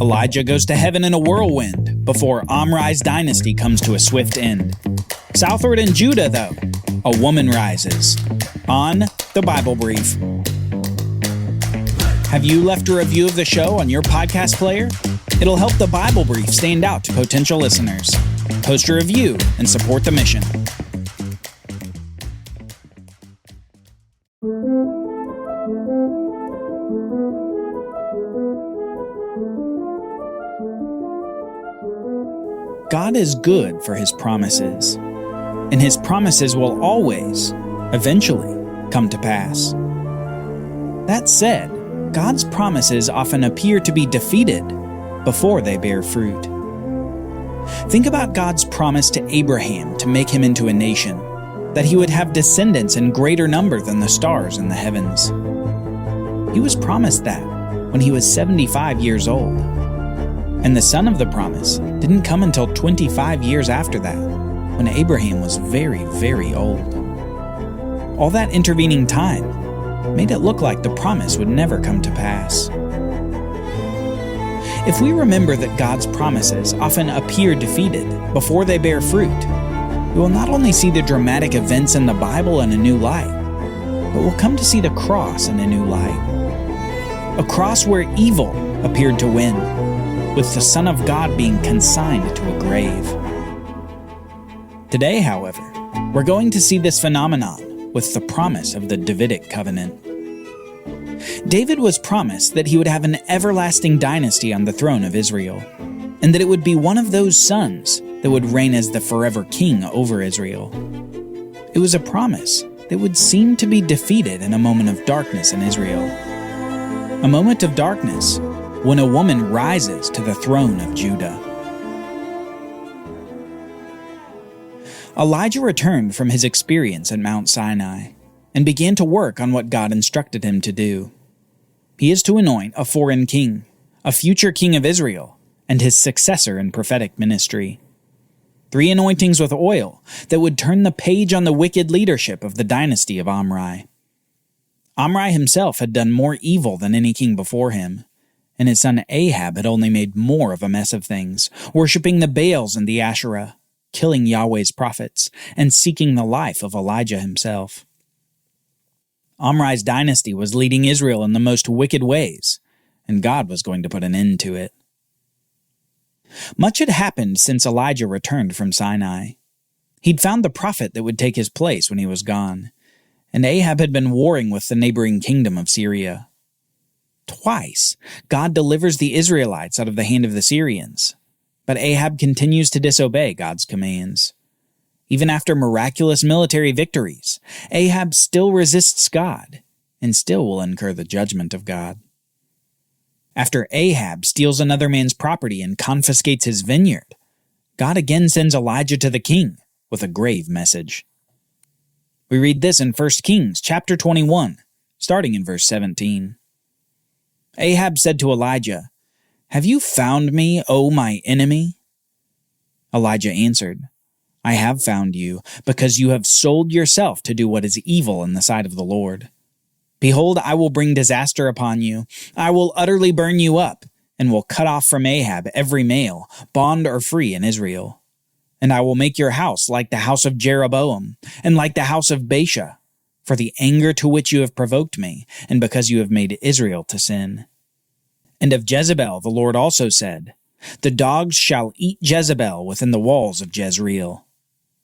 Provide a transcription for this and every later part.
Elijah goes to heaven in a whirlwind before Omri's dynasty comes to a swift end. Southward in Judah, though, a woman rises. On the Bible Brief. Have you left a review of the show on your podcast player? It'll help the Bible Brief stand out to potential listeners. Post a review and support the mission. God is good for His promises, and His promises will always, eventually, come to pass. That said, God's promises often appear to be defeated before they bear fruit. Think about God's promise to Abraham to make him into a nation, that he would have descendants in greater number than the stars in the heavens. He was promised that when he was 75 years old. And the son of the promise didn't come until 25 years after that, when Abraham was very, very old. All that intervening time made it look like the promise would never come to pass. If we remember that God's promises often appear defeated before they bear fruit, we will not only see the dramatic events in the Bible in a new light, but we'll come to see the cross in a new light. A cross where evil appeared to win, with the Son of God being consigned to a grave. Today, however, we're going to see this phenomenon with the promise of the Davidic covenant. David was promised that he would have an everlasting dynasty on the throne of Israel, and that it would be one of those sons that would reign as the forever king over Israel. It was a promise that would seem to be defeated in a moment of darkness in Israel. A moment of darkness when a woman rises to the throne of Judah. Elijah returned from his experience at Mount Sinai and began to work on what God instructed him to do. He is to anoint a foreign king, a future king of Israel, and his successor in prophetic ministry. 3 anointings with oil that would turn the page on the wicked leadership of the dynasty of Omri. Omri himself had done more evil than any king before him, and his son Ahab had only made more of a mess of things, worshipping the Baals and the Asherah, killing Yahweh's prophets, and seeking the life of Elijah himself. Omri's dynasty was leading Israel in the most wicked ways, and God was going to put an end to it. Much had happened since Elijah returned from Sinai. He'd found the prophet that would take his place when he was gone, and Ahab had been warring with the neighboring kingdom of Syria. Twice, God delivers the Israelites out of the hand of the Syrians, but Ahab continues to disobey God's commands. Even after miraculous military victories, Ahab still resists God and still will incur the judgment of God. After Ahab steals another man's property and confiscates his vineyard, God again sends Elijah to the king with a grave message. We read this in 1 Kings chapter 21, starting in verse 17. Ahab said to Elijah, "Have you found me, O my enemy?" Elijah answered, "I have found you, because you have sold yourself to do what is evil in the sight of the Lord. Behold, I will bring disaster upon you. I will utterly burn you up, and will cut off from Ahab every male, bond or free in Israel. And I will make your house like the house of Jeroboam, and like the house of Baasha, for the anger to which you have provoked me, and because you have made Israel to sin. And of Jezebel the Lord also said, The dogs shall eat Jezebel within the walls of Jezreel.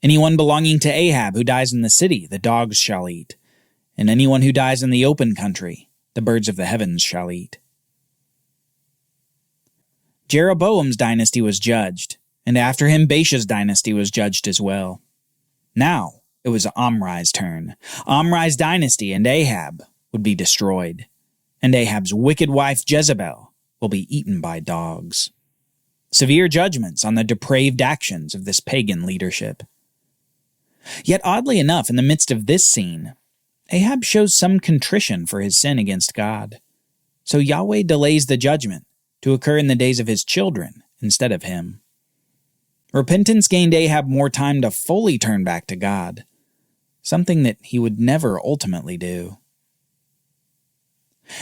Anyone belonging to Ahab who dies in the city, the dogs shall eat. And anyone who dies in the open country, the birds of the heavens shall eat." Jeroboam's dynasty was judged, and after him Baasha's dynasty was judged as well. Now it was Omri's turn. Omri's dynasty and Ahab would be destroyed, and Ahab's wicked wife Jezebel will be eaten by dogs. Severe judgments on the depraved actions of this pagan leadership. Yet oddly enough, in the midst of this scene, Ahab shows some contrition for his sin against God. So Yahweh delays the judgment to occur in the days of his children instead of him. Repentance gained Ahab more time to fully turn back to God, something that he would never ultimately do.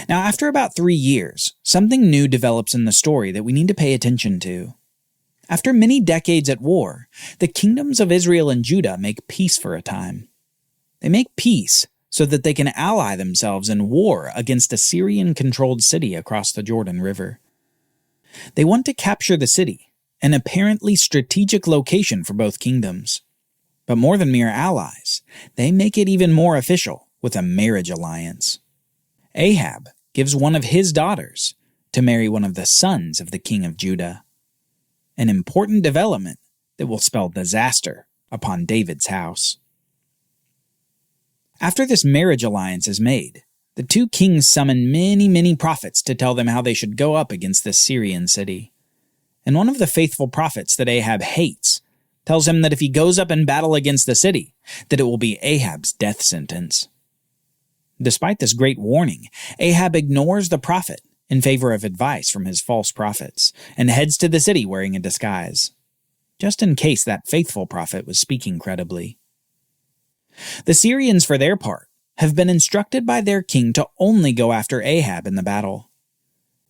Now, after about 3 years, something new develops in the story that we need to pay attention to. After many decades at war, the kingdoms of Israel and Judah make peace for a time. They make peace so that they can ally themselves in war against a Syrian-controlled city across the Jordan River. They want to capture the city, an apparently strategic location for both kingdoms. But more than mere allies, they make it even more official with a marriage alliance. Ahab gives one of his daughters to marry one of the sons of the king of Judah. An important development that will spell disaster upon David's house. After this marriage alliance is made, the two kings summon many prophets to tell them how they should go up against this Syrian city. And one of the faithful prophets that Ahab hates tells him that if he goes up in battle against the city, that it will be Ahab's death sentence. Despite this great warning, Ahab ignores the prophet in favor of advice from his false prophets and heads to the city wearing a disguise, just in case that faithful prophet was speaking credibly. The Syrians, for their part, have been instructed by their king to only go after Ahab in the battle.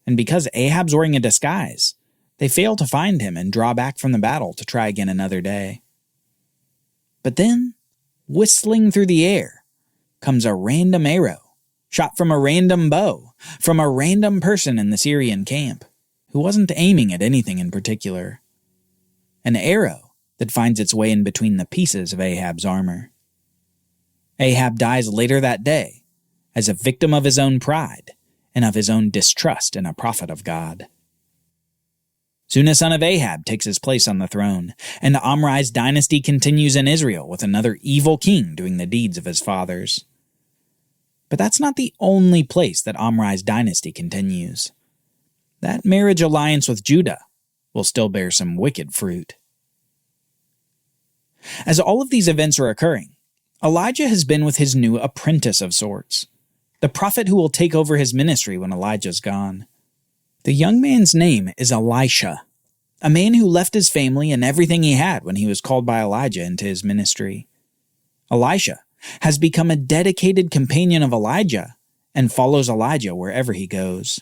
And because Ahab's wearing a disguise, they fail to find him and draw back from the battle to try again another day. But then, whistling through the air, comes a random arrow, shot from a random bow, from a random person in the Syrian camp, who wasn't aiming at anything in particular. An arrow that finds its way in between the pieces of Ahab's armor. Ahab dies later that day as a victim of his own pride and of his own distrust in a prophet of God. Soon a son of Ahab takes his place on the throne, and Omri's dynasty continues in Israel with another evil king doing the deeds of his fathers. But that's not the only place that Omri's dynasty continues. That marriage alliance with Judah will still bear some wicked fruit. As all of these events are occurring, Elijah has been with his new apprentice of sorts, the prophet who will take over his ministry when Elijah's gone. The young man's name is Elisha, a man who left his family and everything he had when he was called by Elijah into his ministry. Elisha has become a dedicated companion of Elijah and follows Elijah wherever he goes,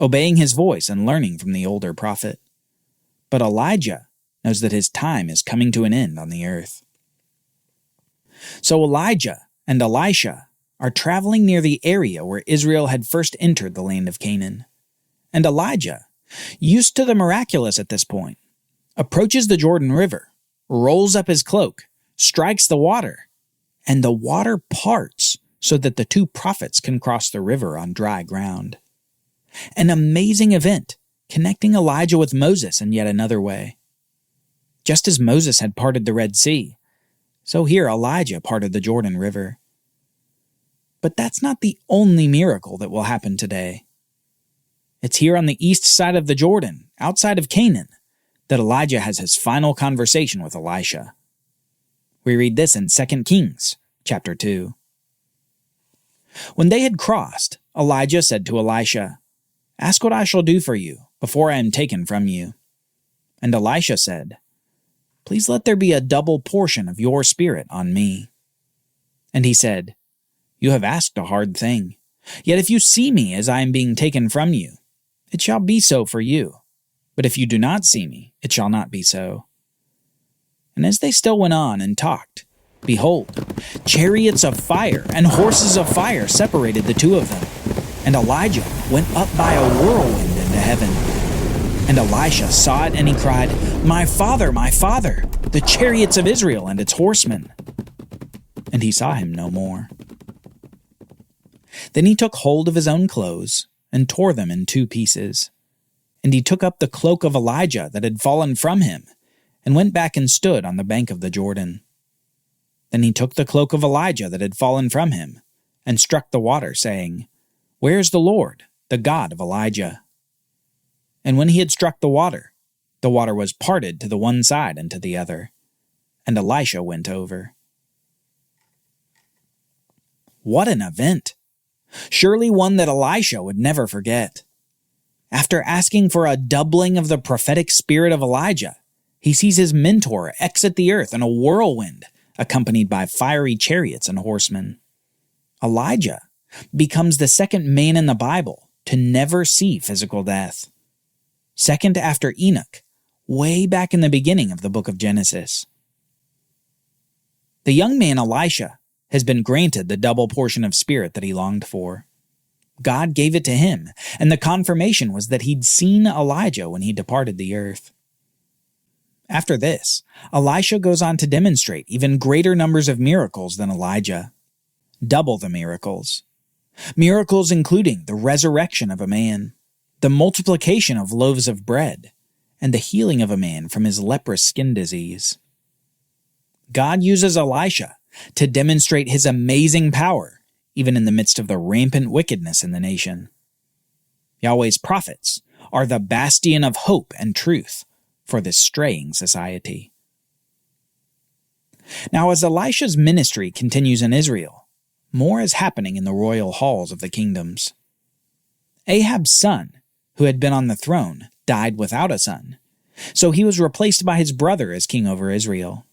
obeying his voice and learning from the older prophet. But Elijah knows that his time is coming to an end on the earth. So Elijah and Elisha are traveling near the area where Israel had first entered the land of Canaan. And Elijah, used to the miraculous at this point, approaches the Jordan River, rolls up his cloak, strikes the water, and the water parts so that the two prophets can cross the river on dry ground. An amazing event, connecting Elijah with Moses in yet another way. Just as Moses had parted the Red Sea, so here Elijah parted the Jordan River. But that's not the only miracle that will happen today. It's here on the east side of the Jordan, outside of Canaan, that Elijah has his final conversation with Elisha. We read this in 2 Kings, chapter 2. When they had crossed, Elijah said to Elisha, "Ask what I shall do for you before I am taken from you." And Elisha said, "Please let there be a double portion of your spirit on me." And he said, "You have asked a hard thing. Yet if you see me as I am being taken from you, it shall be so for you. But if you do not see me, it shall not be so." And as they still went on and talked, behold, chariots of fire and horses of fire separated the two of them. And Elijah went up by a whirlwind into heaven. And Elisha saw it, and he cried, my father, the chariots of Israel and its horsemen." And he saw him no more. Then he took hold of his own clothes and tore them in 2 pieces. And he took up the cloak of Elijah that had fallen from him, and went back and stood on the bank of the Jordan. Then he took the cloak of Elijah that had fallen from him, and struck the water, saying, "Where is the Lord, the God of Elijah?" And when he had struck the water was parted to the one side and to the other, and Elisha went over. What an event! Surely one that Elisha would never forget. After asking for a doubling of the prophetic spirit of Elijah, he sees his mentor exit the earth in a whirlwind, accompanied by fiery chariots and horsemen. Elijah, becomes the second man in the Bible to never see physical death. Second after Enoch, way back in the beginning of the book of Genesis. The young man Elisha has been granted the double portion of spirit that he longed for. God gave it to him, and the confirmation was that he'd seen Elijah when he departed the earth. After this, Elisha goes on to demonstrate even greater numbers of miracles than Elijah. Double the miracles. Miracles including the resurrection of a man, the multiplication of loaves of bread, and the healing of a man from his leprous skin disease. God uses Elisha to demonstrate his amazing power, even in the midst of the rampant wickedness in the nation. Yahweh's prophets are the bastion of hope and truth for this straying society. Now, as Elisha's ministry continues in Israel, more is happening in the royal halls of the kingdoms. Ahab's son, who had been on the throne, died without a son, so he was replaced by his brother as king over Israel.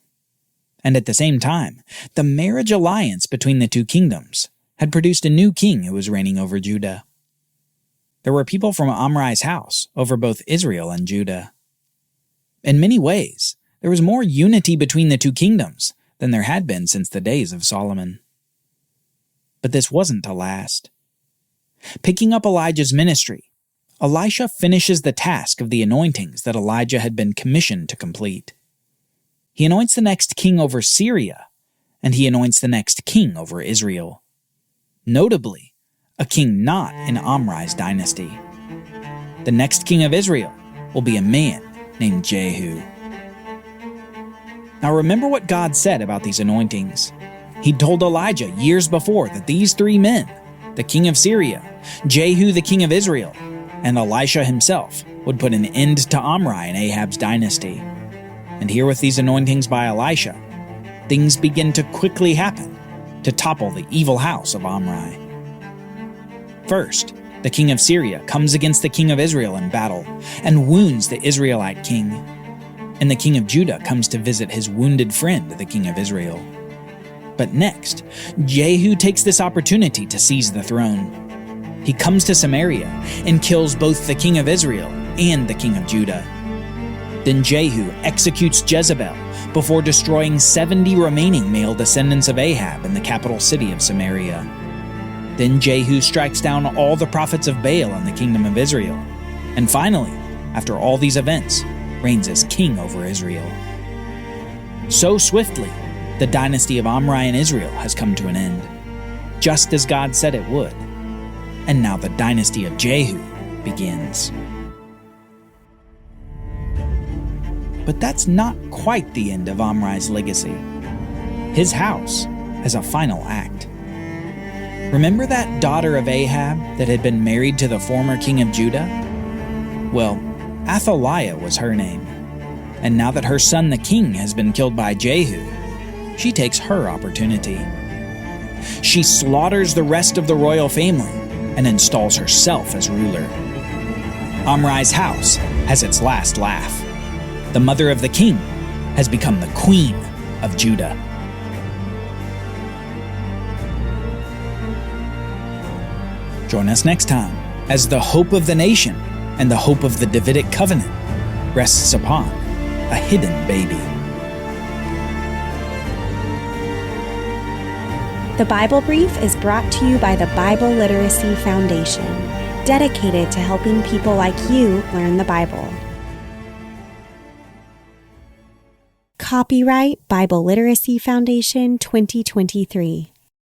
And at the same time, the marriage alliance between the two kingdoms had produced a new king who was reigning over Judah. There were people from Omri's house over both Israel and Judah. In many ways, there was more unity between the two kingdoms than there had been since the days of Solomon. But this wasn't to last. Picking up Elijah's ministry, Elisha finishes the task of the anointings that Elijah had been commissioned to complete. He anoints the next king over Syria, and he anoints the next king over Israel. Notably, a king not in Omri's dynasty. The next king of Israel will be a man named Jehu. Now remember what God said about these anointings. He told Elijah years before that these three men, the king of Syria, Jehu the king of Israel, and Elisha himself, would put an end to Omri and Ahab's dynasty. And here with these anointings by Elisha, things begin to quickly happen to topple the evil house of Omri. First, the king of Syria comes against the king of Israel in battle and wounds the Israelite king. And the king of Judah comes to visit his wounded friend, the king of Israel. But next, Jehu takes this opportunity to seize the throne. He comes to Samaria and kills both the king of Israel and the king of Judah. Then Jehu executes Jezebel before destroying 70 remaining male descendants of Ahab in the capital city of Samaria. Then Jehu strikes down all the prophets of Baal in the kingdom of Israel, and finally, after all these events, reigns as king over Israel. So swiftly, the dynasty of Omri in Israel has come to an end, just as God said it would. And now the dynasty of Jehu begins. But that's not quite the end of Omri's legacy. His house has a final act. Remember that daughter of Ahab that had been married to the former king of Judah? Well, Athaliah was her name. And now that her son the king has been killed by Jehu, she takes her opportunity. She slaughters the rest of the royal family and installs herself as ruler. Omri's house has its last laugh. The mother of the king has become the queen of Judah. Join us next time as the hope of the nation and the hope of the Davidic covenant rests upon a hidden baby. The Bible Brief is brought to you by the Bible Literacy Foundation, dedicated to helping people like you learn the Bible. Copyright Bible Literacy Foundation 2023.